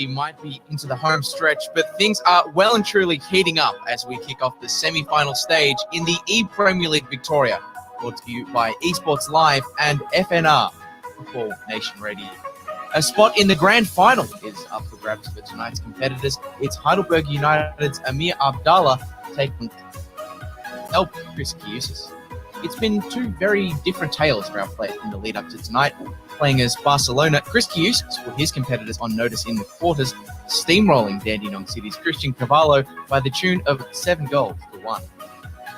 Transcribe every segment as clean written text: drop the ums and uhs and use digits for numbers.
might be into the home stretch, but things are well and truly heating up as we kick off the semi-final stage in the E-Premier League Victoria, brought to you by Esports Live and FNR, Football Nation Radio. A spot in the grand final is up for grabs for tonight's competitors. It's Heidelberg United's Aamir Abdallah taking help Kris. It's been two very different tales for our players in the lead up to tonight. Playing as Barcelona, Kioussis put his competitors on notice in the quarters, steamrolling Dandenong City's Cristian Cavallo by the tune of 7 goals to 1.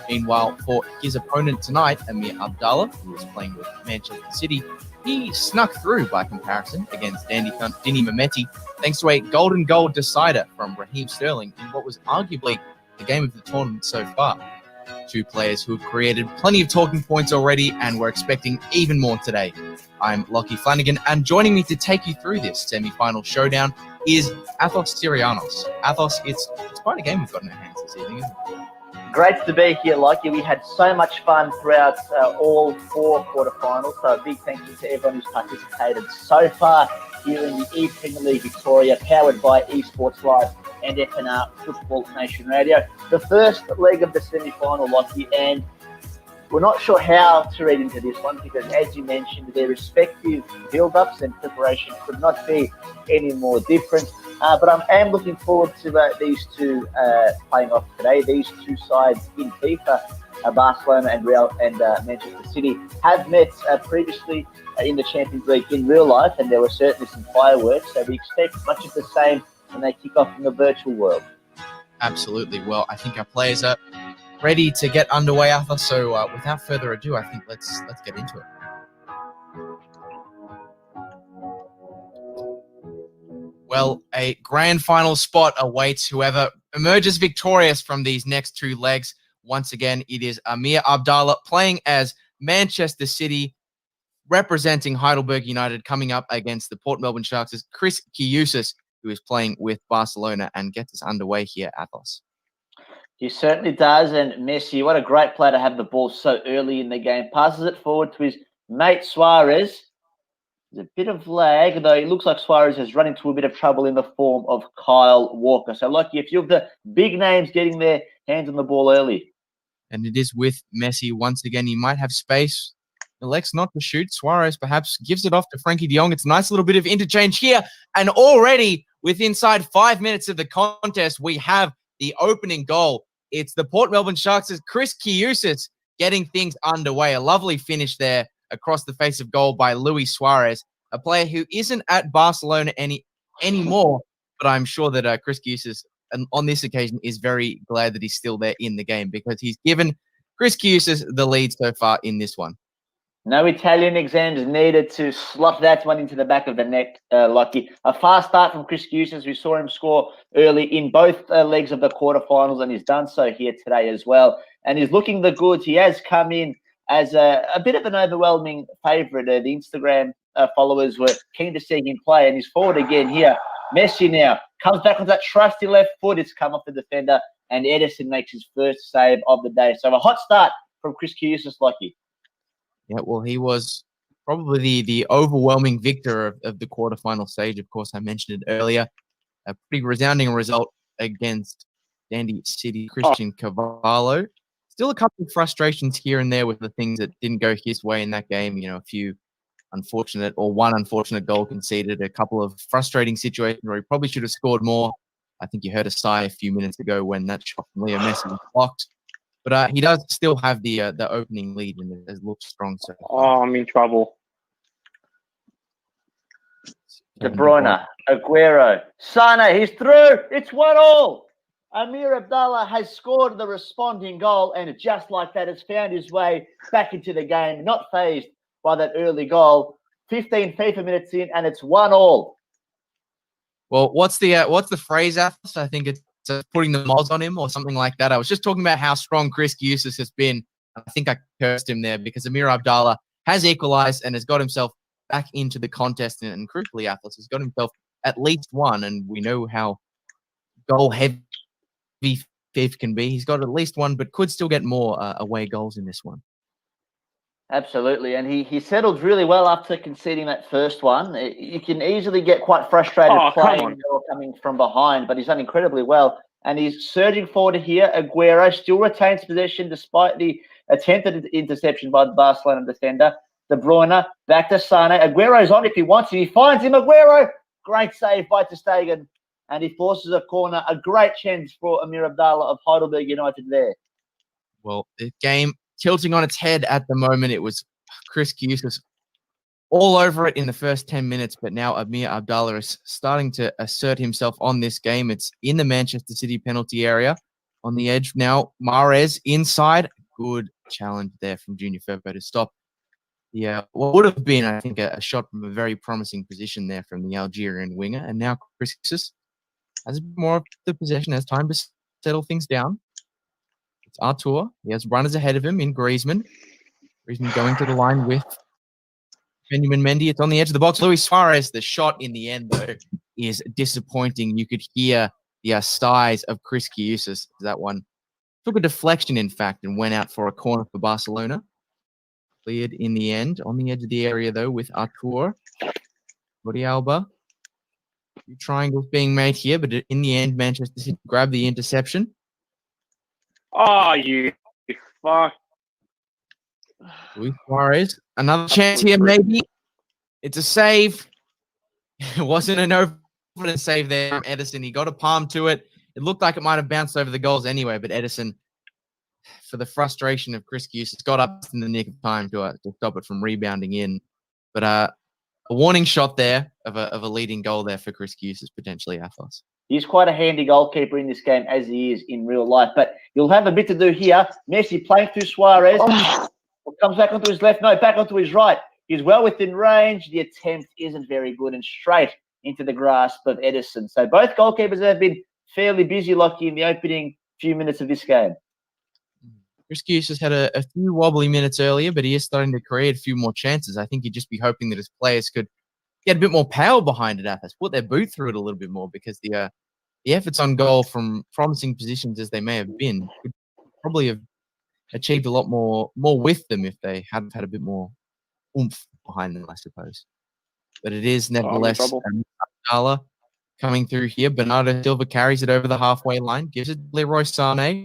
Meanwhile, for his opponent tonight, Aamir Abdallah, who was playing with Manchester City, he snuck through by comparison against Danny Mehmeti thanks to a golden goal decider from Raheem Sterling in what was arguably the game of the tournament so far. Two players who have created plenty of talking points already, and we're expecting even more today. I'm Lockie Flanagan, and joining me to take you through this semi-final showdown is Athos Sirianos. Athos, it's quite a game we've got in our hands this evening, isn't it? Great to be here, Lockie. We had so much fun throughout all 4 quarterfinals, so a big thank you to everyone who's participated so far here in the ePL League Victoria, powered by Esports Live and FNR Football Nation Radio. The first leg of the semi-final, Lockie, and we're not sure how to read into this one because, as you mentioned, their respective build-ups and preparation could not be any more different. But I am looking forward to these two playing off today. These two sides in FIFA, Barcelona and Real and Manchester City, have met previously in the Champions League in real life, and there were certainly some fireworks. So we expect much of the same when they kick off in the virtual world. Absolutely. Well, I think our players are ready to get underway, Arthur. So without further ado, I think let's get into it. Well, a grand final spot awaits whoever emerges victorious from these next two legs. Once again, it is Aamir Abdallah playing as Manchester City, representing Heidelberg United, coming up against the Port Melbourne Sharks' Kris, who is playing with Barcelona, and gets us underway here, Athos. He certainly does, and Messi, what a great player to have the ball so early in the game. Passes it forward to his mate Suarez. There's a bit of lag, though it looks like Suarez has run into a bit of trouble in the form of Kyle Walker. So, Lockie, if you have the big names getting their hands on the ball early. And it is with Messi once again. He might have space. Elects not to shoot. Suarez perhaps gives it off to Frankie de Jong. It's a nice little bit of interchange here. And already, with inside 5 minutes of the contest, we have the opening goal. It's the Port Melbourne Sharks' Kris getting things underway. A lovely finish there across the face of goal by Luis Suarez, a player who isn't at Barcelona anymore, but I'm sure that Kris on this occasion is very glad that he's still there in the game because he's given Kris the lead so far in this one. No Italian exams needed to slot that one into the back of the net, Lockie. A fast start from Kris. We saw him score early in both legs of the quarterfinals, and he's done so here today as well. And he's looking the goods. He has come in as a bit of an overwhelming favourite. The Instagram followers were keen to see him play, and he's forward again here. Messi now comes back with that trusty left foot. It's come off the defender, and Edison makes his first save of the day. So a hot start from Kris, Lockie. Yeah, well, he was probably the overwhelming victor of the quarterfinal stage. Of course, I mentioned it earlier. A pretty resounding result against Dandy City, Cristian Cavallo. Still a couple of frustrations here and there with the things that didn't go his way in that game. You know, a few one unfortunate goal conceded, a couple of frustrating situations where he probably should have scored more. I think you heard a sigh a few minutes ago when that shot from Leo Messi was blocked. But he does still have the opening lead and it has looked strong so far. Oh, I'm in trouble. De Bruyne, Aguero, Sane, he's through. It's 1-1. Aamir Abdallah has scored the responding goal, and just like that, has found his way back into the game, not fazed by that early goal. 15 FIFA minutes in, and it's 1-1. Well, what's the phrase, Athos? I think it's putting the mods on him or something like that. I was just talking about how strong Kris has been. I think I cursed him there because Aamir Abdallah has equalized and has got himself back into the contest. And crucially, Athos has got himself at least one. And we know how goal-heavy FIFA can be. He's got at least one, but could still get more away goals in this one. Absolutely, and he settled really well after conceding that first one. You can easily get quite frustrated playing or coming from behind, but he's done incredibly well. And he's surging forward here. Aguero still retains possession despite the attempted interception by the Barcelona defender. De Bruyne back to Sane. Aguero's on if he wants it. He finds him. Aguero, great save by ter Stegen, and he forces a corner. A great chance for Aamir Abdallah of Heidelberg United there. Well, the game tilting on its head at the moment. It was Kris all over it in the first 10 minutes, but now Aamir Abdallah is starting to assert himself on this game. It's in the Manchester City penalty area. On the edge now, Mahrez inside. Good challenge there from Junior Firpo to stop. Yeah, what would have been, I think, a shot from a very promising position there from the Algerian winger. And now Kris has more of the possession, has time to settle things down. It's Artur. He has runners ahead of him in Griezmann. Griezmann going to the line with Benjamin Mendy. It's on the edge of the box. Luis Suarez, the shot in the end, though, is disappointing. You could hear the sighs of Kris. That one took a deflection, in fact, and went out for a corner for Barcelona. Cleared in the end. On the edge of the area, though, with Artur. Jordi Alba. Two triangles being made here, but in the end, Manchester City grabbed the interception. Oh, you fuck. Luis Suarez. Another chance here, maybe. It's a save. It wasn't an overconfident save there from Ederson. He got a palm to it. It looked like it might have bounced over the goals anyway, but Ederson, for the frustration of Kris, got up in the nick of time to stop it from rebounding in. But a warning shot there of a leading goal there for Kris, potentially, Athos. He's quite a handy goalkeeper in this game, as he is in real life. But you'll have a bit to do here. Messi playing through Suarez. Comes back onto his left. No, back onto his right. He's well within range. The attempt isn't very good and straight into the grasp of Ederson. So both goalkeepers have been fairly busy, Lockie, in the opening few minutes of this game. Kris has had a few wobbly minutes earlier, but he is starting to create a few more chances. I think he'd just be hoping that his players could get a bit more power behind it, Athos, put their boot through it a little bit more, because the efforts on goal from promising positions as they may have been could probably have achieved a lot more with them if they hadn't had a bit more oomph behind them, I suppose. But it is nevertheless Abdallah coming through here. Bernardo Silva carries it over the halfway line, gives it to Leroy Sané.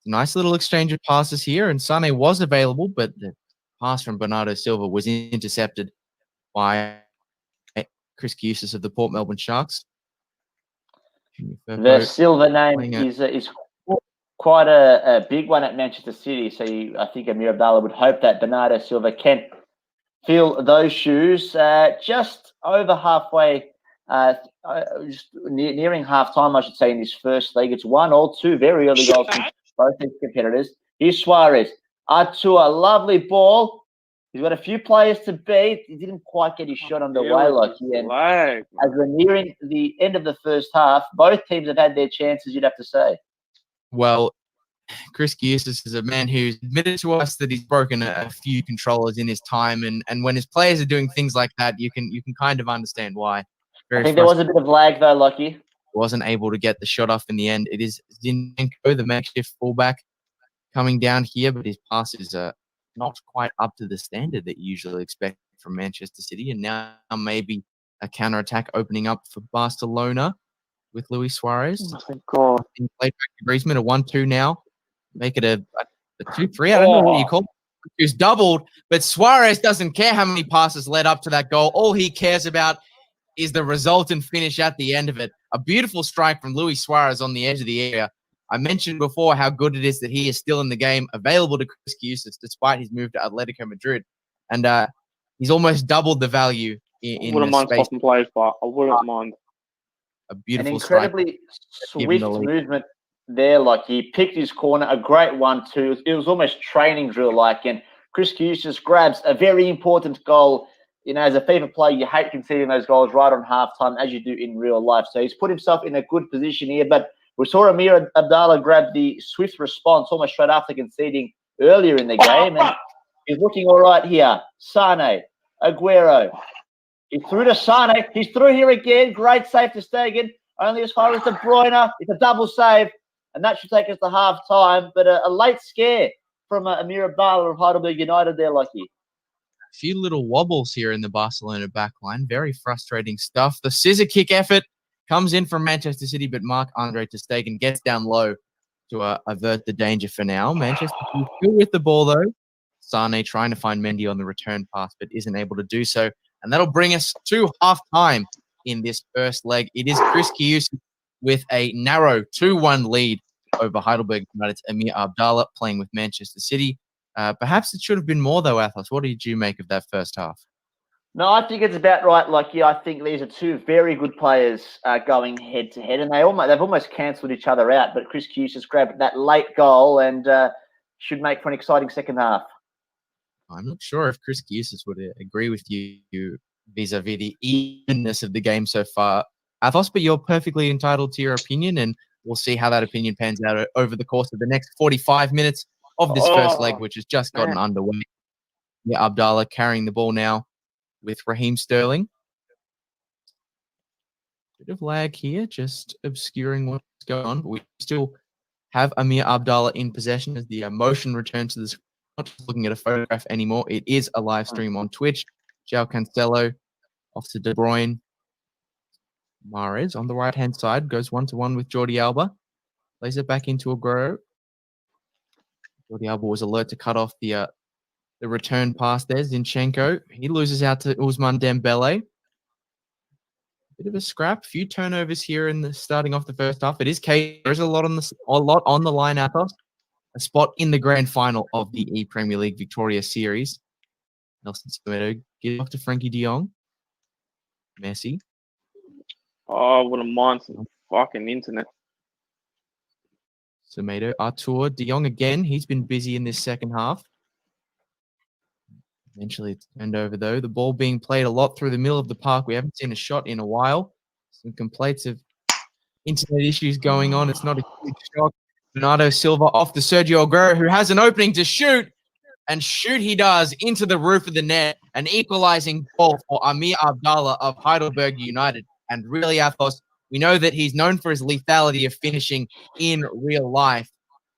Nice little exchange of passes here, and Sané was available, but the pass from Bernardo Silva was intercepted by Kris of the Port Melbourne Sharks. The Silva name is quite a big one at Manchester City, so I think Aamir Abdallah would hope that Bernardo Silva can fill those shoes. Just over halfway, just nearing half-time, I should say, in this first league. It's 1-2, very early goals from both these competitors. Here's Suarez. Artur, lovely ball. He's got a few players to beat. He didn't quite get his shot underway like he had. As we're nearing the end of the first half, both teams have had their chances, you'd have to say. Well, Kris is a man who's admitted to us that he's broken a few controllers in his time, and when his players are doing things like that, you can kind of understand why. I think there was a bit of lag though, Lockie. Wasn't able to get the shot off in the end. It is Zinchenko, the makeshift fullback, coming down here, but his passes are not quite up to the standard that you usually expect from Manchester City. And now maybe a counter-attack opening up for Barcelona with Luis Suarez. Oh, thank God. Played back to Griezmann, a 1-2 now. Make it a 2-3. I don't know what you call it. Who's doubled, but Suarez doesn't care how many passes led up to that goal. All he cares about is the resultant finish at the end of it. A beautiful strike from Luis Suarez on the edge of the area. I mentioned before how good it is that he is still in the game, available to Kris despite his move to Atletico Madrid. And he's almost doubled the value in wouldn't mind space. swapping plays, but I wouldn't mind. A beautiful An incredibly swift movement there. Like, he picked his corner, a great 1-2. It was almost training drill-like, and Kris just grabs a very important goal. You know, as a FIFA player, you hate conceding those goals right on halftime, as you do in real life. So he's put himself in a good position here, but we saw Aamir Abdallah grab the swift response almost straight after conceding earlier in the game, and he's looking all right here. Sane, Aguero. He threw to Sane. He's through here again. Great save to Stegen. Only as far as De Bruyne. It's a double save, and that should take us to half-time. But a late scare from Aamir Abdallah of Heidelberg United there, Lucky. A few little wobbles here in the Barcelona backline. Very frustrating stuff. The scissor kick effort comes in from Manchester City, but Marc-Andre ter Stegen gets down low to avert the danger for now. Manchester City still with the ball, though. Sane trying to find Mendy on the return pass, but isn't able to do so. And that'll bring us to half-time in this first leg. It is Kris with a narrow 2-1 lead over Heidelberg United's Aamir Abdallah playing with Manchester City. Perhaps it should have been more, though, Athos. What did you make of that first half? No, I think it's about right, Lucky. I think these are two very good players going head-to-head, and they've almost cancelled each other out, but Kris Kioussis grabbed that late goal and should make for an exciting second half. I'm not sure if Kris Kioussis would agree with you vis-a-vis the evenness of the game so far, Athos, but you're perfectly entitled to your opinion, and we'll see how that opinion pans out over the course of the next 45 minutes of this first leg, which has just gotten underway. Yeah, Abdallah carrying the ball now with Raheem Sterling. Bit of lag here, just obscuring what's going on, but we still have Aamir Abdallah in possession as the motion returns to the screen. Not just looking at a photograph anymore. It is a live stream on Twitch. João Cancelo off to De Bruyne. Mahrez on the right-hand side goes 1-to-1 with Jordi Alba. Plays it back into Aguero. Jordi Alba was alert to cut off the return pass there. Zinchenko. He loses out to Ousmane Dembele. Bit of a scrap. Few turnovers here in the starting off the first half. It is case. There's a lot on the line, Athos. A spot in the grand final of the Premier League Victoria Series. Nelson Semedo give off to Frankie de Jong. Messi. Oh, I wouldn't mind some fucking internet. Semedo, Artur, de Jong again. He's been busy in this second half. Eventually it's turned over, though. The ball being played a lot through the middle of the park. We haven't seen a shot in a while. Some complaints of internet issues going on. It's not a huge shock. Bernardo Silva off to Sergio Aguero, who has an opening to shoot. And shoot he does into the roof of the net. An equalizing goal for Aamir Abdallah of Heidelberg United. And really, Athos, we know that he's known for his lethality of finishing in real life.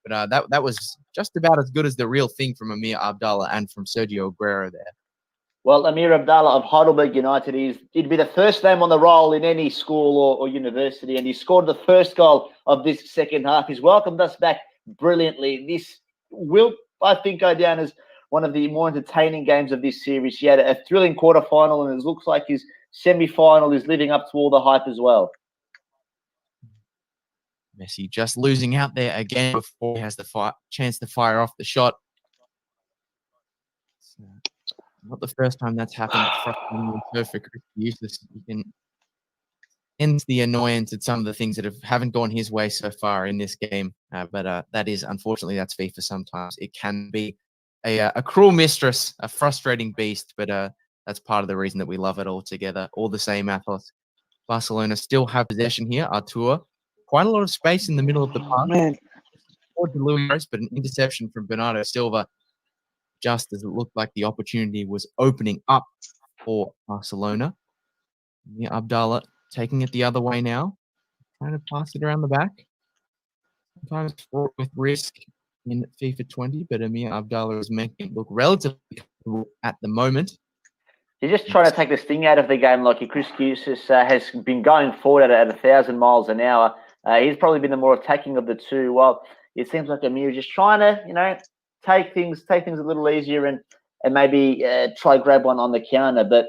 But that was just about as good as the real thing from Aamir Abdallah and from Sergio Aguero there. Well, Aamir Abdallah of Heidelberg United, he'd be the first name on the roll in any school or university, and he scored the first goal of this second half. He's welcomed us back brilliantly. This will, I think, go down as one of the more entertaining games of this series. He had a thrilling quarterfinal, and it looks like his semi-final is living up to all the hype as well. Messi just losing out there again before he has the chance to fire off the shot. So, not the first time that's happened. So for Kris Kioussis, he can end the annoyance at some of the things that haven't gone his way so far in this game. But that is, unfortunately, that's FIFA sometimes. It can be a cruel mistress, a frustrating beast, but that's part of the reason that we love it all together. All the same, Athos. Barcelona still have possession here. Artur. Quite a lot of space in the middle of the park. But an interception from Bernardo Silva just as it looked like the opportunity was opening up for Barcelona. Yeah, Abdallah taking it the other way now. Trying to pass it around the back. Sometimes fraught with risk in FIFA 20, but Aamir Abdallah is making it look relatively comfortable at the moment. He's just trying to take the sting out of the game. Like Kris Kioussis has been going forward at 1,000 miles an hour. He's probably been the more attacking of the two. Well, it seems like Aamir is just trying to, take things a little easier and maybe try grab one on the counter. But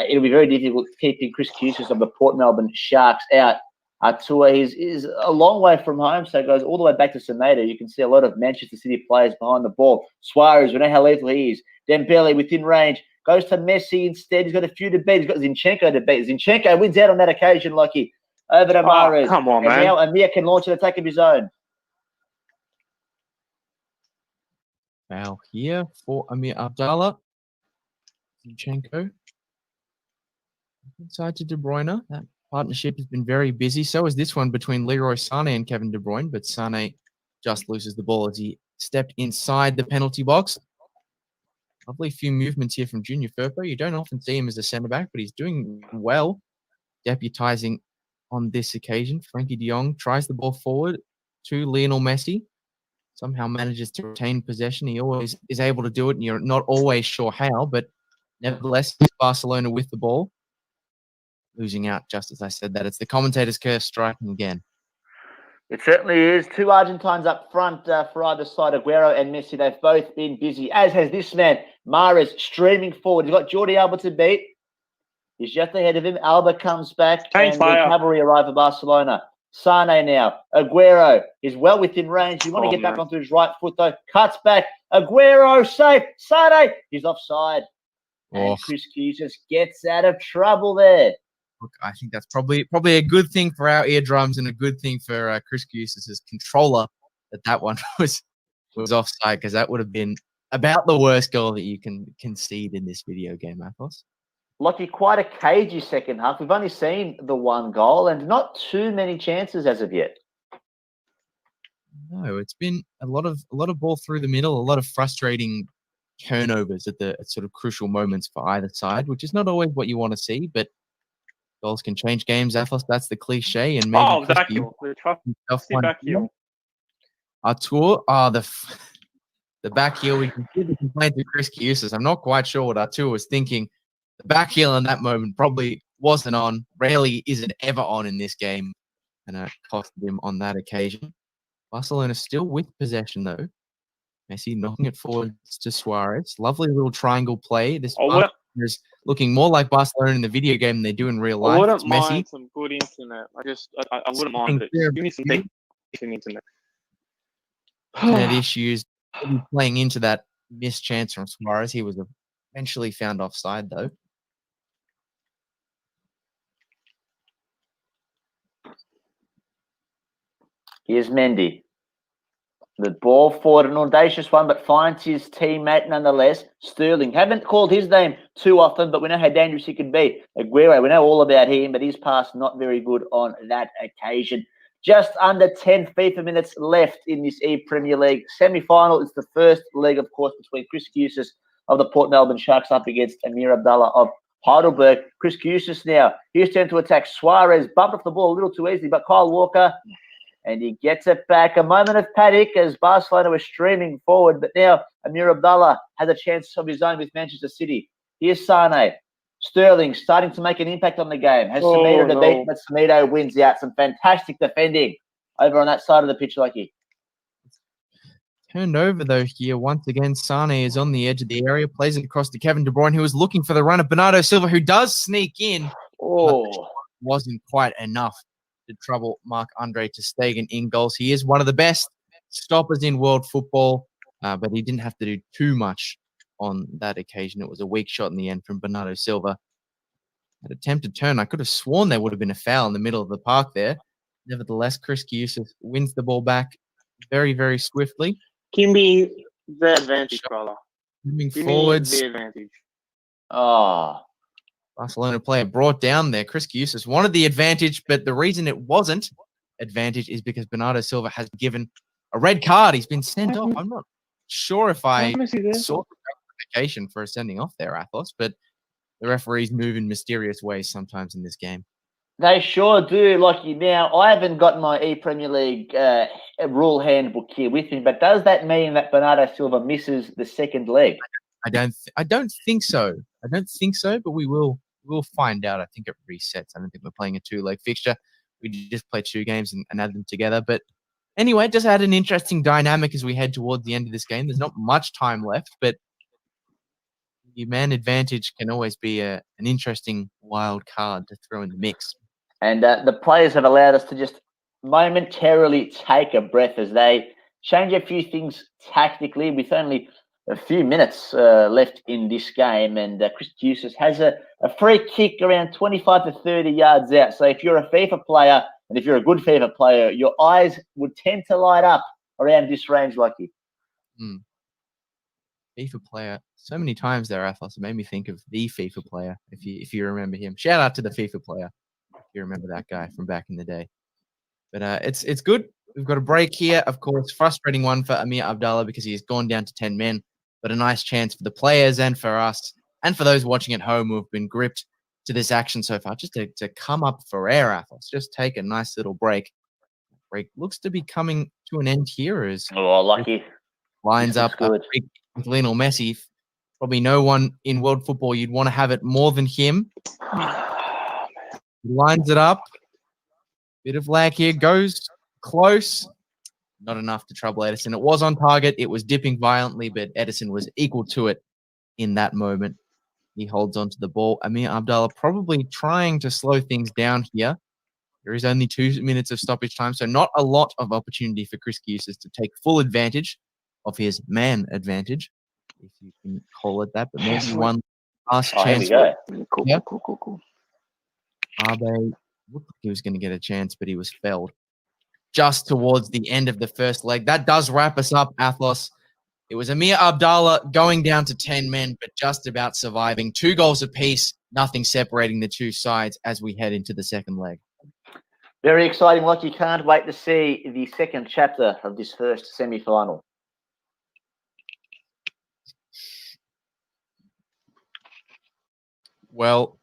it'll be very difficult keeping Kris Kioussis of the Port Melbourne Sharks out. Artur is a long way from home, so it goes all the way back to Semedo. You can see a lot of Manchester City players behind the ball. Suarez, we know how lethal he is. Dembele within range. Goes to Messi instead. He's got a few to beat. He's got Zinchenko to beat. Zinchenko wins out on that occasion, Lucky. Over to Mahrez. Oh, come on, man. And now Aamir can launch an attack of his own. Foul here for Aamir Abdallah. Zinchenko. Inside to De Bruyne. That partnership has been very busy. So is this one between Leroy Sane and Kevin De Bruyne. But Sane just loses the ball as he stepped inside the penalty box. Lovely few movements here from Junior Firpo. You don't often see him as a centre-back, but he's doing well, deputising on this occasion. Frankie de Jong tries the ball forward to Lionel Messi. somehow manages to retain possession. He always is able to do it, and you're not always sure how, but nevertheless, Barcelona with the ball. Losing out, just as I said that. It's the commentator's curse striking again. It certainly is. Two Argentines up front for either side, Aguero and Messi. They've both been busy, as has this man, Mahrez, streaming forward. He's got Jordi Alba to beat. He's just ahead of him. Alba comes back, and the cavalry arrive for Barcelona. Sane now. Aguero is well within range. You want to get back onto his right foot, though. Cuts back. Aguero, safe. Sane, he's offside. And Kris Kioussis gets out of trouble there. Look, I think that's probably a good thing for our eardrums and a good thing for Kris Kioussis' controller that one was offside, because that would have been about the worst goal that you can concede in this video game, Athos. Lockie, quite a cagey second half. We've only seen the one goal and not too many chances as of yet. No, it's been a lot of ball through the middle, a lot of frustrating turnovers at sort of crucial moments for either side, which is not always what you want to see, but goals can change games, Athos. That's the cliche. And maybe back heel. Back heel. Artur, the back heel. We can see the complaint to Kris Kioussis. I'm not quite sure what Artur was thinking. The back heel in that moment probably wasn't on. Rarely is it ever on in this game, and it costed him on that occasion. Barcelona still with possession, though. Messi knocking it forward to Suarez. Lovely little triangle play. This is looking more like Barcelona in the video game than they do in real life. I wouldn't mind some good internet. I wouldn't mind it. Give me some decent internet. Internet issues playing into that missed chance from Suarez. He was eventually found offside, though. Here's Mendy. The ball forward, an audacious one, but finds his teammate nonetheless. Sterling. Haven't called his name too often, but we know how dangerous he can be. Aguero, we know all about him, but his pass not very good on that occasion. Just under 10 FIFA minutes left in this Premier League semi-final. It's the first leg, of course, between Kris Kioussis of the Port Melbourne Sharks up against Aamir Abdallah of Heidelberg. Kris Kioussis now. Here's turned to attack. Suarez bumped off the ball a little too easily, but Kyle Walker, and he gets it back. A moment of panic as Barcelona was streaming forward, but now Aamir Abdallah has a chance of his own with Manchester City. Here's Sane. Sterling starting to make an impact on the game. Has Semedo to beat, but Semedo wins out. Some fantastic defending over on that side of the pitch, Lucky. Turned over, though, here. Once again, Sane is on the edge of the area, plays it across to Kevin De Bruyne, who was looking for the run of Bernardo Silva, who does sneak in. Wasn't quite enough to trouble Marc-Andre ter Stegen in goals. He is one of the best stoppers in world football, but he didn't have to do too much on that occasion. It was a weak shot in the end from Bernardo Silva. An attempted turn. I could have sworn there would have been a foul in the middle of the park there. Nevertheless, Kris Kioussis wins the ball back very, very swiftly. Give me the advantage, brother. Moving forwards. The advantage. Barcelona player brought down there. Kris Kioussis wanted the advantage, but the reason it wasn't advantage is because Bernardo Silva has given a red card. He's been sent off. I'm not sure if I saw the notification for a sending off there, Athos, but the referees move in mysterious ways sometimes in this game. They sure do, Lockie. Now, I haven't got my Premier League rule handbook here with me, but does that mean that Bernardo Silva misses the second leg? I don't think so. I don't think so, but we'll find out. I think it resets. I don't think we're playing a 2-leg fixture. We just play 2 games and add them together. But anyway, it just had an interesting dynamic as we head towards the end of this game. There's not much time left, but your man advantage can always be an interesting wild card to throw in the mix. And the players have allowed us to just momentarily take a breath as they change a few things tactically with only a few minutes left in this game. And Kris Kioussis has a free kick around 25 to 30 yards out. So if you're a FIFA player, and if you're a good FIFA player, your eyes would tend to light up around this range, Lucky. FIFA player. So many times there, Athos. It made me think of the FIFA player, if you remember him. Shout out to the FIFA player, if you remember that guy from back in the day. But it's good. We've got a break here. Of course, frustrating one for Aamir Abdallah because he's gone down to 10 men. But a nice chance for the players and for us and for those watching at home who have been gripped to this action so far, just to come up for air, Athos. Just take a nice little break. break looks to be coming to an end here as Oh, lucky. lines This up looks good. with Lionel Messi. Probably no one in world football you'd want to have it more than him. He lines it up. Bit of lag here. Goes close. Not enough to trouble Edison. It was on target. It was dipping violently, but Edison was equal to it in that moment. He holds onto the ball. Aamir Abdallah probably trying to slow things down here. There is only 2 minutes of stoppage time, so not a lot of opportunity for Kris Kioussis to take full advantage of his man advantage, if you can call it that. But maybe one last chance. Here we go. Cool, Yeah. cool. Abe looked like he was going to get a chance, but he was felled just towards the end of the first leg. That does wrap us up, Athos. It was Aamir Abdallah going down to 10 men, but just about surviving. 2 goals apiece, nothing separating the two sides as we head into the second leg. Very exciting. Like, you can't wait to see the second chapter of this first semi-final. Well,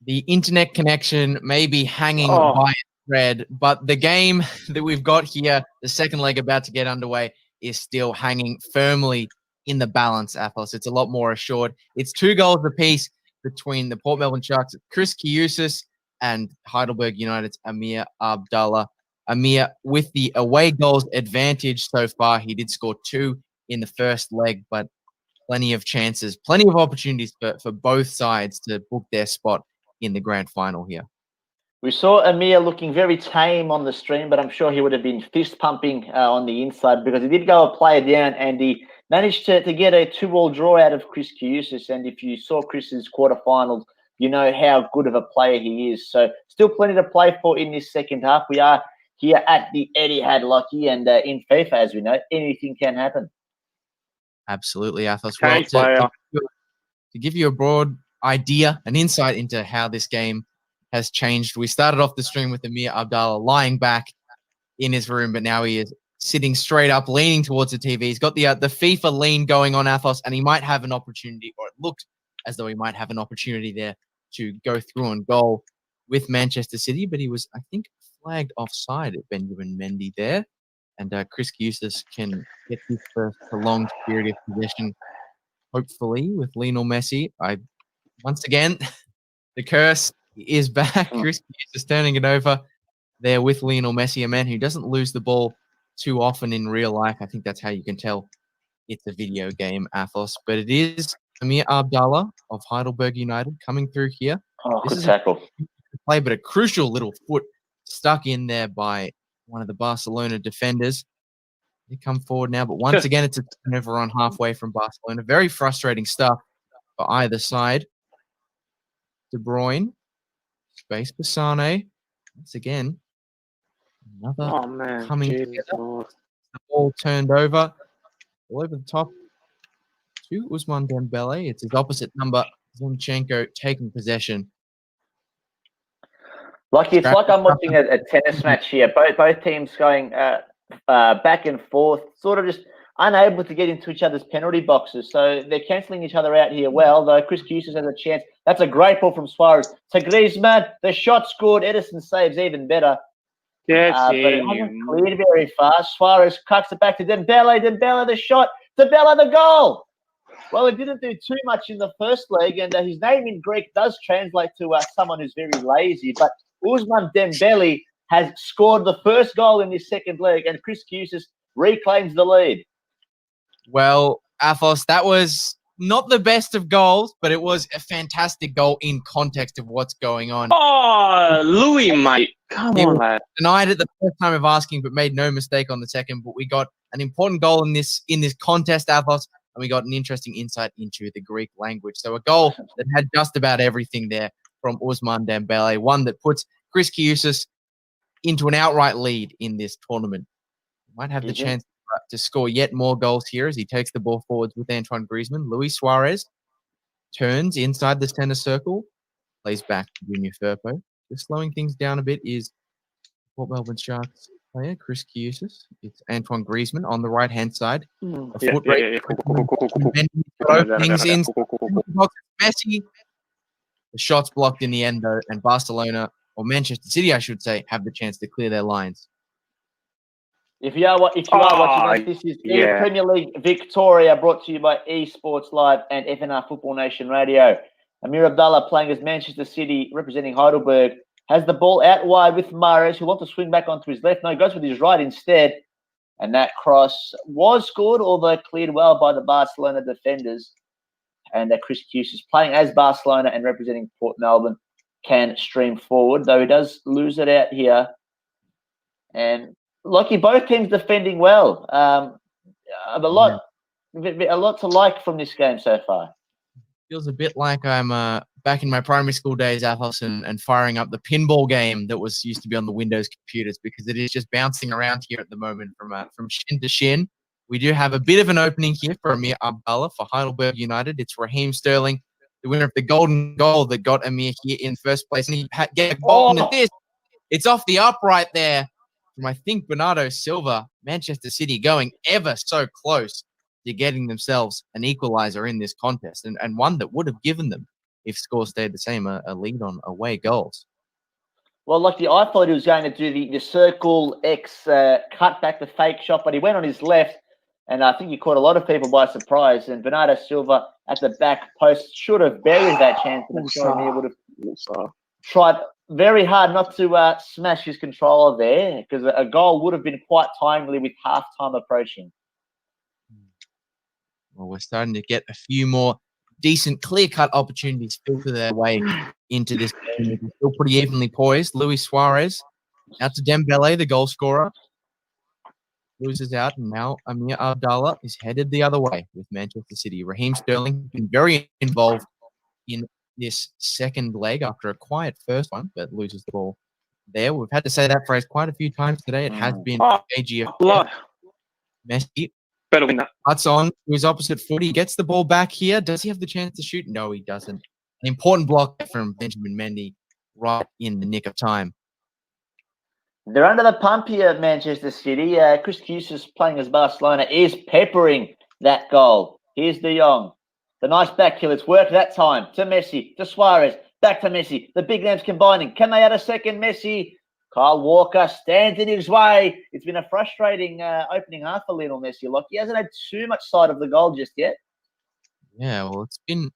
the internet connection may be hanging by a thread, but the game that we've got here, the second leg about to get underway, is still hanging firmly in the balance, Athos. It's a lot more assured. It's 2 goals apiece between the Port Melbourne Sharks' Kris Kioussis and Heidelberg United's Aamir Abdallah. Aamir with the away goals advantage so far. He did score 2 in the first leg, but plenty of chances, plenty of opportunities for both sides to book their spot in the grand final here. We saw Aamir looking very tame on the stream, but I'm sure he would have been fist pumping on the inside, because he did go a player down and he managed to get a 2-2 draw out of Kris Kioussis. And if you saw Chris's quarterfinals, you know how good of a player he is. So still plenty to play for in this second half. We are here at the Etihad, Lockie, and in FIFA, as we know, anything can happen. Absolutely, Athos. Thanks, Well, to give you a broad idea, an insight into how this game has changed, we started off the stream with Aamir Abdallah lying back in his room, but now he is sitting straight up, leaning towards the TV. He's got the FIFA lean going on, Athos, and he might have an opportunity, or it looked as though he might have an opportunity there to go through and goal with Manchester City, but he was, I think, flagged offside at Benjamin Mendy there. And Kris Kioussis can get his first prolonged period of possession, hopefully, with Lionel Messi. Once again, the curse is back. Kris Kioussis turning it over there with Lionel Messi, a man who doesn't lose the ball too often in real life. I think that's how you can tell it's a video game, Athos. But it is Aamir Abdallah of Heidelberg United coming through here. Oh, This good is tackle. play, but a crucial little foot stuck in there by one of the Barcelona defenders. They come forward now, but once again, it's a turnover on halfway from Barcelona. Very frustrating stuff for either side. De Bruyne, space for Sane. Once again, another coming together. The ball turned over, all over the top to Ousmane Dembele. It's his opposite number, Zinchenko, taking possession. Like, it's like I'm watching a tennis match here. Both teams going back and forth, sort of just unable to get into each other's penalty boxes. So they're cancelling each other out here well, though Kris Kioussis has a chance. That's a great ball from Suarez to Griezmann. The shot scored. Edison saves even better. But it hasn't cleared very fast. Suarez cuts it back to Dembele. Dembele the shot. Dembele the goal. Well, it didn't do too much in the first leg, and his name in Greek does translate to someone who's very lazy. But Ousmane Dembele has scored the first goal in this second leg, and Kris Kioussis reclaims the lead. Well, Athos, that was not the best of goals, but it was a fantastic goal in context of what's going on. Oh, Louis, mate. Come on, lad. Denied it the first time of asking, but made no mistake on the second. But we got an important goal in this contest, Athos, and we got an interesting insight into the Greek language. So a goal that had just about everything there from Ousmane Dembele, one that puts Kris Kioussis into an outright lead in this tournament. Might have the chance to score yet more goals here as he takes the ball forwards with Antoine Griezmann. Luis Suarez turns inside the center circle, plays back to Junior Firpo. Just slowing things down a bit is Port Melbourne Sharks player Kris Kioussis. It's Antoine Griezmann on the right-hand side. Messi. The shot's blocked in the end, though, and Barcelona, or Manchester City, I should say, have the chance to clear their lines. If you are watching us, this is Premier League Victoria, brought to you by Esports Live and FNR Football Nation Radio. Aamir Abdallah playing as Manchester City, representing Heidelberg, has the ball out wide with Mahrez, who wants to swing back onto his left. No, goes with his right instead. And that cross was scored, although cleared well by the Barcelona defenders. And Kris Kioussis, playing as Barcelona and representing Port Melbourne, can stream forward, though he does lose it out here. And Lockie, both teams defending well. A lot to like from this game so far. Feels a bit like I'm back in my primary school days, Athos, and firing up the pinball game that used to be on the Windows computers, because it is just bouncing around here at the moment from shin to shin. We do have a bit of an opening here for Aamir Abdallah for Heidelberg United. It's Raheem Sterling, the winner of the golden goal that got Aamir here in first place. And he gave a goal at this. It's off the upright there from, I think, Bernardo Silva. Manchester City going ever so close to getting themselves an equalizer in this contest, and one that would have given them, if score stayed the same, a lead on away goals. Well, Lockie, I thought he was going to do the circle X cut back, the fake shot, but he went on his left, and I think he caught a lot of people by surprise. And Bernardo Silva at the back post should have buried that chance, and I'm sure he would have tried very hard not to smash his controller there, because a goal would have been quite timely with half-time approaching. Well, we're starting to get a few more decent clear-cut opportunities filter their way into this game. It's still pretty evenly poised. Luis Suarez out to Dembele, the goal scorer. Loses out, and now Aamir Abdallah is headed the other way with Manchester City. Raheem Sterling been very involved in this second leg after a quiet first one, but loses the ball there. We've had to say that phrase quite a few times today. It has been AGF. Messi better win that. cuts on to his opposite foot. He gets the ball back here. Does he have the chance to shoot? No, he doesn't. An important block from Benjamin Mendy right in the nick of time. They're under the pump here, Manchester City. Kris Kioussis, playing as Barcelona, is peppering that goal. Here's De Jong. The nice back heel. It's worked that time. To Messi, to Suarez, back to Messi. The big names combining. Can they add a second? Messi. Kyle Walker stands in his way. It's been a frustrating opening half for Lionel Messi. He hasn't had too much sight of the goal just yet. Yeah, well, it's been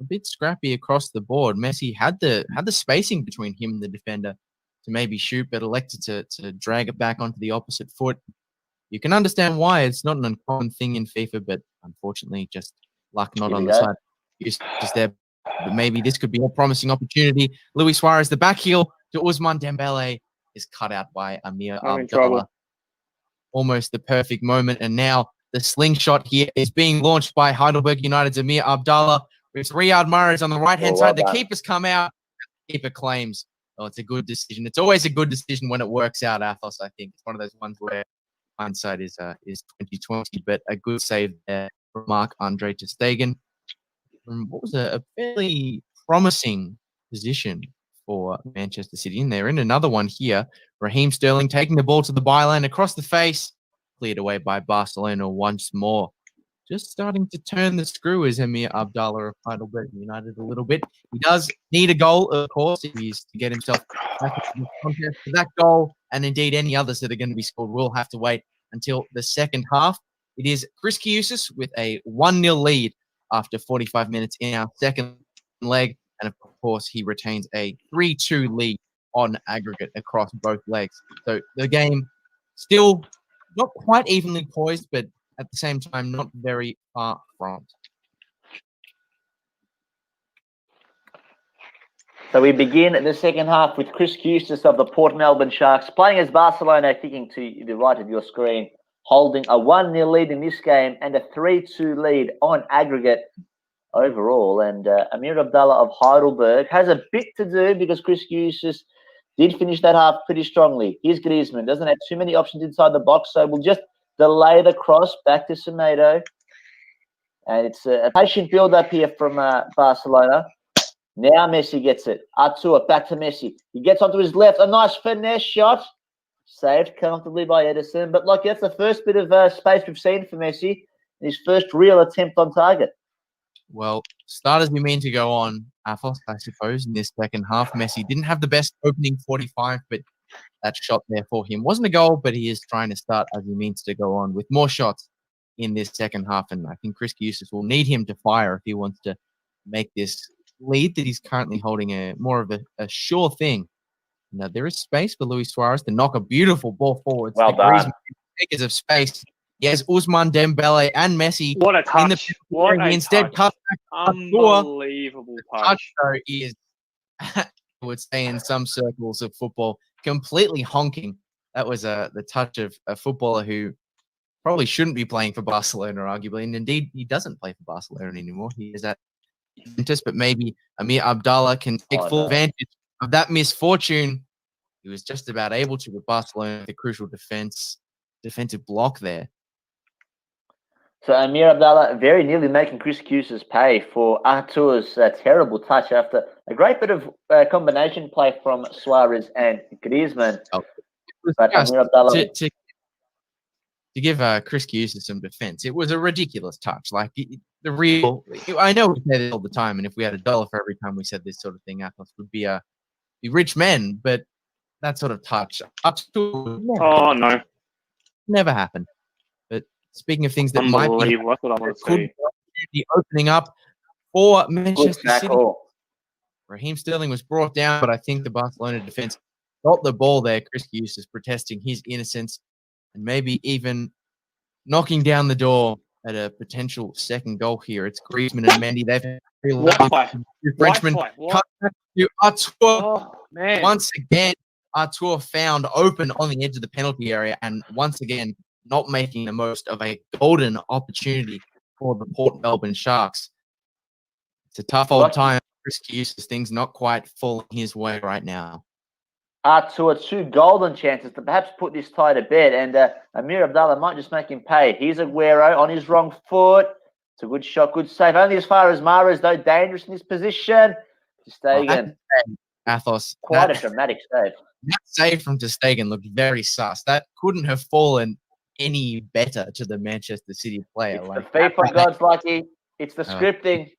a bit scrappy across the board. Messi had the spacing between him and the defender to maybe shoot, but elected to drag it back onto the opposite foot. You can understand why. It's not an uncommon thing in FIFA, but unfortunately, just luck not on the side. Just there. But maybe this could be a promising opportunity. Luis Suarez, the back heel to Ousmane Dembele, is cut out by Aamir Abdallah. Almost the perfect moment. And now the slingshot here is being launched by Heidelberg United's Aamir Abdallah. It's Riyad Mahrez on the right-hand side. The keeper's come out. The keeper claims, oh, it's a good decision. It's always a good decision when it works out, Athos, I think. It's one of those ones where hindsight is 2020, but a good save there from Marc-Andre ter Stegen. What was a fairly promising position for Manchester City. And they're in another one here. Raheem Sterling taking the ball to the byline across the face. Cleared away by Barcelona once more. Just starting to turn the screw is Aamir Abdallah of Heidelberg United a little bit. He does need a goal, of course, if he's to get himself back into the contest. For that goal, and indeed any others that are going to be scored, will have to wait until the second half. It is Kris Kioussis with a 1-0 lead after 45 minutes in our second leg. And of course, he retains a 3-2 lead on aggregate across both legs. So the game still not quite evenly poised, but at the same time, not very far from. So we begin the second half with Kris Kioussis of the Port Melbourne Sharks, playing as Barcelona, kicking to the right of your screen, holding a 1-0 lead in this game and a 3-2 lead on aggregate overall. And Aamir Abdallah of Heidelberg has a bit to do, because Kris Kioussis did finish that half pretty strongly. Here's Griezmann. Doesn't have too many options inside the box, so we'll just delay the cross back to Semedo. And it's a patient build-up here from Barcelona. Now Messi gets it. Artur, back to Messi. He gets onto his left. A nice finesse shot. Saved comfortably by Ederson. But look, that's the first bit of space we've seen for Messi. His first real attempt on target. Well, start as we mean to go on, Athos, I suppose, in this second half. Messi didn't have the best opening 45, but that shot there for him. Wasn't a goal, but he is trying to start as he means to go on with more shots in this second half. And I think Kris Kioussis will need him to fire if he wants to make this lead that he's currently holding more of a sure thing. Now, there is space for Luis Suarez to knock a beautiful ball forward. Well done. Acres of space. He has Ousmane Dembele and Messi. What a touch. What a instead touch. cut back. Unbelievable touch. Though, is, I would say in some circles of football, completely honking. That was the touch of a footballer who probably shouldn't be playing for Barcelona, arguably. And indeed, he doesn't play for Barcelona anymore. He is at Juventus, but maybe Aamir Abdallah can take full advantage of that misfortune. He was just about able to with Barcelona, the crucial defensive block there. So Aamir Abdallah very nearly making Kris Kioussis pay for Artur's terrible touch after a great bit of combination play from Suarez and Griezmann. But Aamir Abdallah... To give Kris Kioussis some defense, it was a ridiculous touch. Like the real, I know we say this all the time, and if we had $1 for every time we said this sort of thing, Athos would be rich men. But that sort of touch, never happened. But speaking of things that might be opening up for Manchester City, Raheem Sterling was brought down, but I think the Barcelona defense got the ball there. Kris Kioussis protesting his innocence, and maybe even knocking down the door at a potential second goal here. It's Griezmann and Mendy. They've Frenchman cut back to Artur. Once again, Artur found open on the edge of the penalty area, and once again, not making the most of a golden opportunity for the Port Melbourne Sharks. It's a tough old time. Kris Kioussis, things not quite falling his way right now. Artur, 2 golden chances to perhaps put this tie to bed, and Aamir Abdallah might just make him pay. Here's Aguero on his wrong foot. It's a good shot, good save. Only as far as Mahrez, though, dangerous in this position. Ter Stegen. Athos. Quite a dramatic save. That save from Ter Stegen looked very sus. That couldn't have fallen any better to the Manchester City player. It's the FIFA gods, Lucky. It's the scripting.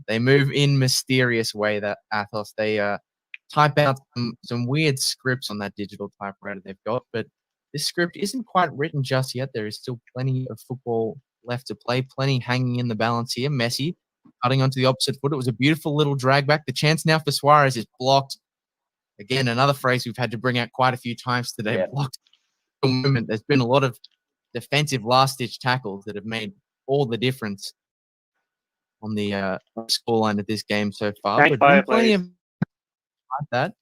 They move in mysterious way, that Athos. They type out some weird scripts on that digital typewriter they've got, but this script isn't quite written just yet. There is still plenty of football left to play, plenty hanging in the balance here. Messi cutting onto the opposite foot. It was a beautiful little drag back. The chance now for Suarez is blocked. Again, another phrase we've had to bring out quite a few times today. Yeah. Blocked. There's been a lot of defensive last-ditch tackles that have made all the difference on the scoreline of this game so far. But plenty of that.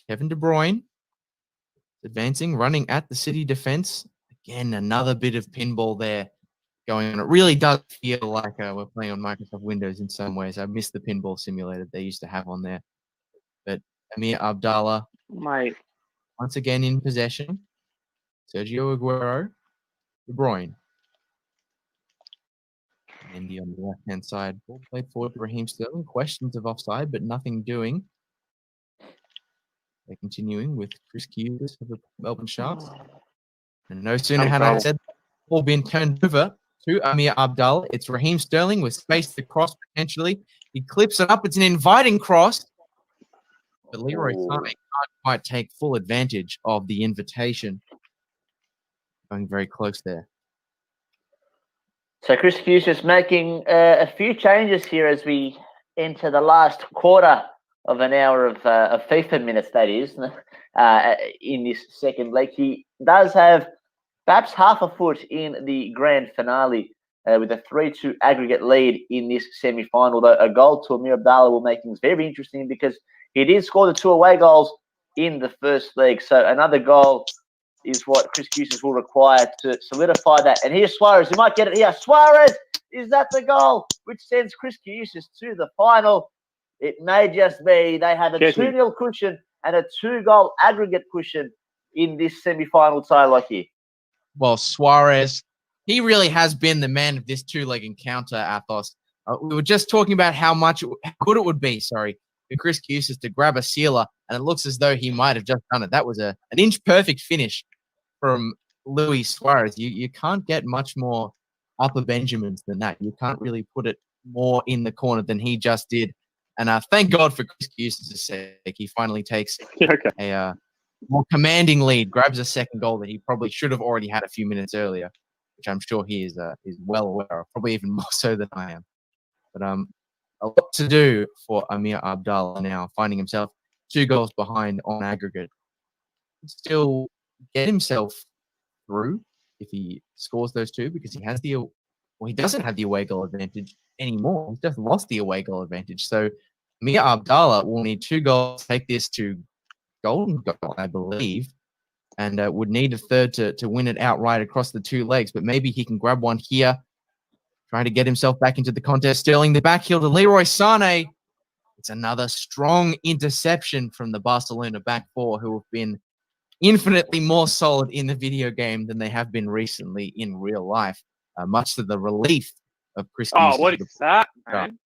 Kevin De Bruyne advancing, running at the City defense. Again, another bit of pinball there going on. It really does feel like we're playing on Microsoft Windows in some ways. I miss the pinball simulator they used to have on there. But Aamir Abdallah, once again in possession. Sergio Aguero, De Bruyne. Mendy on the left-hand side. Ball played forward to Raheem Sterling. Questions of offside, but nothing doing. They're continuing with Kris Kioussis of the Melbourne Sharks. And no sooner had I said the ball been turned over to Aamir Abdallah. It's Raheem Sterling with space to cross potentially. He clips it up. It's an inviting cross. But Leroy Sané can't quite take full advantage of the invitation. Going very close there. So Kris Kioussis making a few changes here as we enter the last quarter of an hour of FIFA minutes, that is, in this second leg. He does have perhaps half a foot in the grand finale with a 3-2 aggregate lead in this semi-final. Though a goal to Aamir Abdallah will make things very interesting because he did score the 2 away goals in the first leg. So another goal is what Kris Kioussis will require to solidify that. And here's Suarez. He might get it here. Suarez! Is that the goal which sends Kris Kioussis to the final? It may just be they have a 2-0 cushion and a 2-goal aggregate cushion in this semi-final tie, Lockie. Well, Suarez, he really has been the man of this 2-leg encounter, Athos. We were just talking about how good it would be, for Kris Kioussis to grab a sealer, and it looks as though he might have just done it. That was an inch-perfect finish from Luis Suarez. You can't get much more upper Benjamins than that. You can't really put it more in the corner than he just did. And thank God for Kris Kioussis' sake. He finally takes a more commanding lead, grabs a second goal that he probably should have already had a few minutes earlier, which I'm sure he is well aware of, probably even more so than I am. But a lot to do for Aamir Abdallah now, finding himself 2 goals behind on aggregate. Still get himself through if he scores those 2, because he doesn't have the away goal advantage anymore. He's just lost the away goal advantage. So Aamir Abdallah will need 2 goals to take this to golden goal, I believe, and would need a third to win it outright across the 2 legs. But maybe he can grab one here, trying to get himself back into the contest. Sterling the back heel to Leroy Sané. It's another strong interception from the Barcelona back 4, who have been infinitely more solid in the video game than they have been recently in real life, much to the relief of Kris. Oh, what is that, man?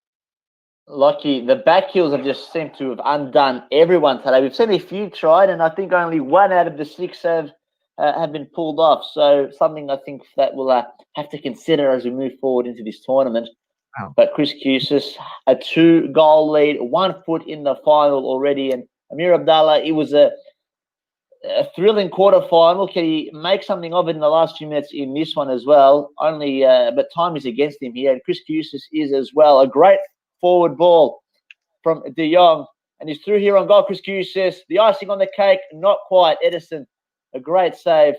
Lucky, the back heels have just seemed to have undone everyone today. We've seen a few tried, and I think only 1 out of the 6 have been pulled off. So something I think that we'll have to consider as we move forward into this tournament. Wow. But Kris Kioussis, a 2-goal lead, 1 foot in the final already. And Aamir Abdallah, it was a thrilling quarterfinal. Can he make something of it in the last few minutes in this one as well? But time is against him here, and Kris Kioussis is as well. A great forward ball from De Jong, and he's through here on goal. Kris Kioussis, the icing on the cake, not quite. Edison, a great save,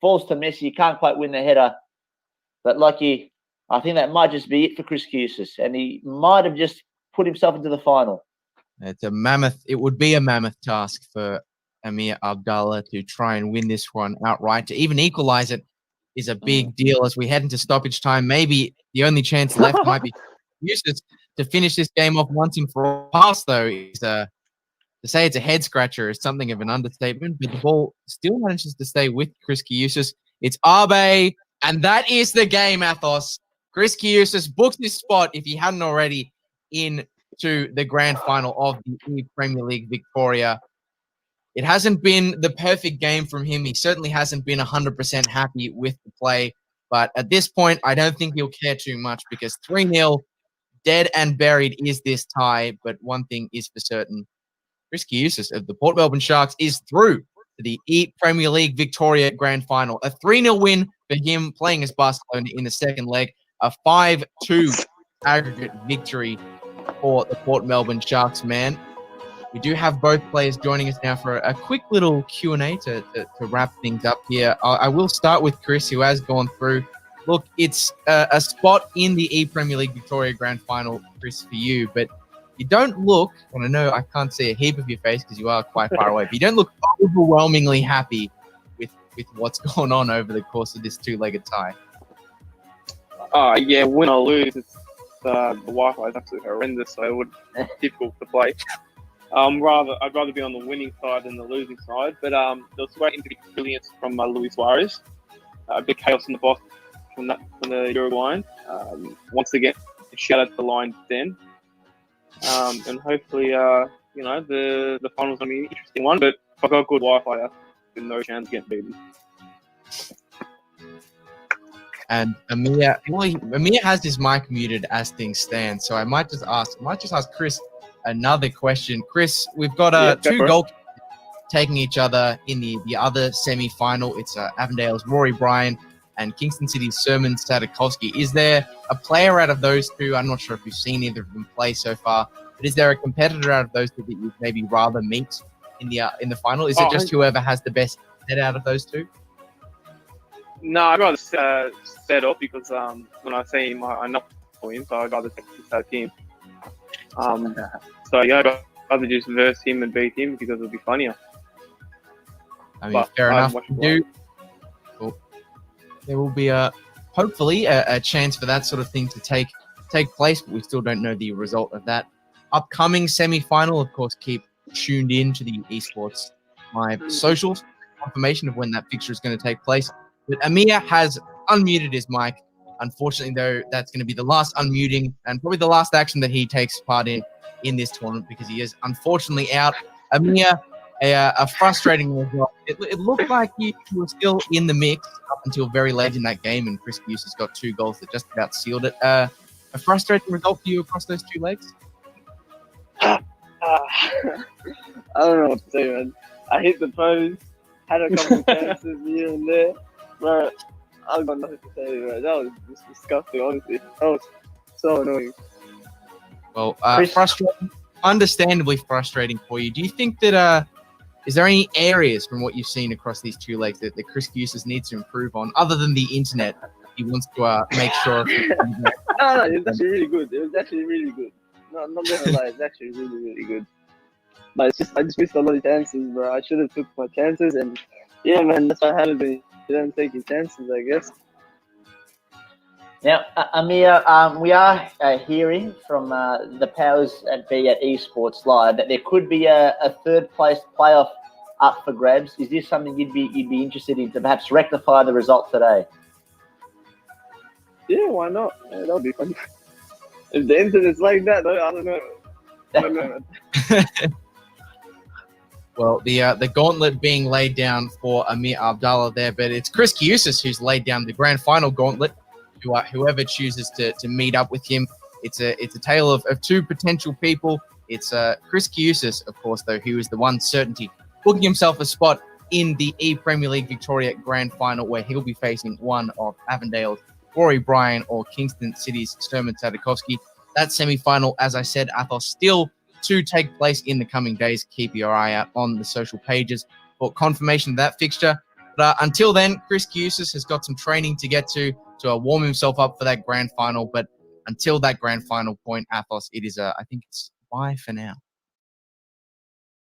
falls to Messi. You can't quite win the header, but lucky. I think that might just be it for Kris Kioussis, and he might have just put himself into the final. It would be a mammoth task for Aamir Abdallah to try and win this one outright. To even equalize it is a big deal as we head into stoppage time. Maybe the only chance left might be Kioussis to finish this game off once and for all. Pass, though, is to say it's a head scratcher is something of an understatement, but the ball still manages to stay with Kris Kioussis. It's Abe, and that is the game, Athos. Kris Kioussis booked his spot, if he hadn't already, into the grand final of the Premier League Victoria. It hasn't been the perfect game from him. He certainly hasn't been 100% happy with the play, but at this point, I don't think he'll care too much, because 3-0, dead and buried is this tie. But one thing is for certain, Kris Kioussis of the Port Melbourne Sharks is through to the Premier League Victoria Grand Final. A 3-0 win for him, playing as Barcelona in the second leg. A 5-2 aggregate victory for the Port Melbourne Sharks, man. We do have both players joining us now for a quick little Q&A to wrap things up here. I will start with Kris, who has gone through. Look, it's a spot in the Premier League Victoria Grand Final, Kris, for you, but you don't look, and I know I can't see a heap of your face because you are quite far away, but you don't look overwhelmingly happy with what's going on over the course of this 2-legged tie. Yeah, win or lose, it's, the Wi-Fi is absolutely horrendous, so it would be difficult to play. I'd rather be on the winning side than the losing side, but there was great individual brilliance from Luis Suarez. A bit chaos in the box from the Uruguayan. Once again, shout out to the Lions Den. And hopefully, the final's going to be an interesting one, but if I've got good Wi-Fi, I have no chance of getting beaten. And Aamir has his mic muted as things stand, so I might just ask Kris another question. Kris, we've got 2 goalkeepers taking each other in the other semi-final. It's Avondale's Rory Bryan and Kingston City's Sermon Sadikowski. Is there a player out of those 2? I'm not sure if you've seen either of them play so far, but is there a competitor out of those 2 that you'd maybe rather meet in the final? Is it just whoever has the best head out of those 2? No, I'd rather set up because when I see him, I know him, so I'd rather take this team. So yeah, I'd rather just verse him and beat him because it'll be funnier. I mean, fair enough. There will be hopefully a chance for that sort of thing to take place, but we still don't know the result of that upcoming semi-final. Of course, keep tuned in to the Esports Live socials, confirmation of when that fixture is going to take place. But Aamir has unmuted his mic. Unfortunately, though, that's going to be the last unmuting and probably the last action that he takes part in this tournament, because he is unfortunately out. Aamir, a frustrating result. It looked like he was still in the mix up until very late in that game, and Kris Kioussis got 2 goals that just about sealed it. A frustrating result for you across those 2 legs? I don't know what to say, man. I hit the post, had a couple of chances here and there, bro. I've got nothing to say, bro. That was just disgusting, honestly. That was so annoying. Well, Kris? frustrating, understandably frustrating for you. Do you think that is there any areas from what you've seen across these two legs that Kris Kioussis needs to improve on, other than the internet? He wants to make sure. No, it was actually really good. It was actually really good. No, I'm not gonna lie, it's actually really, really good. But it's just I just missed a lot of chances, bro. I should have took my chances, and yeah, man, that's what happens when you don't take your chances, I guess. Now, Aamir, we are hearing from the powers that be at Esports Live that there could be a third place playoff up for grabs. Is this something you'd be interested in to perhaps rectify the result today? Yeah, why not? Yeah, that'll be fun. If the internet's like that, I don't know. I don't know. Well, the gauntlet being laid down for Aamir Abdallah there, but it's Kris Kioussis who's laid down the grand final gauntlet. Whoever chooses to meet up with him, it's a tale of two potential people. It's Kris Kioussis, of course, though, who is the one certainty, booking himself a spot in the Premier League Victoria Grand Final, where he'll be facing one of Avondale's Rory Bryan or Kingston City's Sturman Sadakovsky. That semi-final, as I said, Athos, still to take place in the coming days. Keep your eye out on the social pages for confirmation of that fixture. But until then, Kris Kioussis has got some training to get to warm himself up for that grand final. But until that grand final point, Athos, it is I think it's bye for now.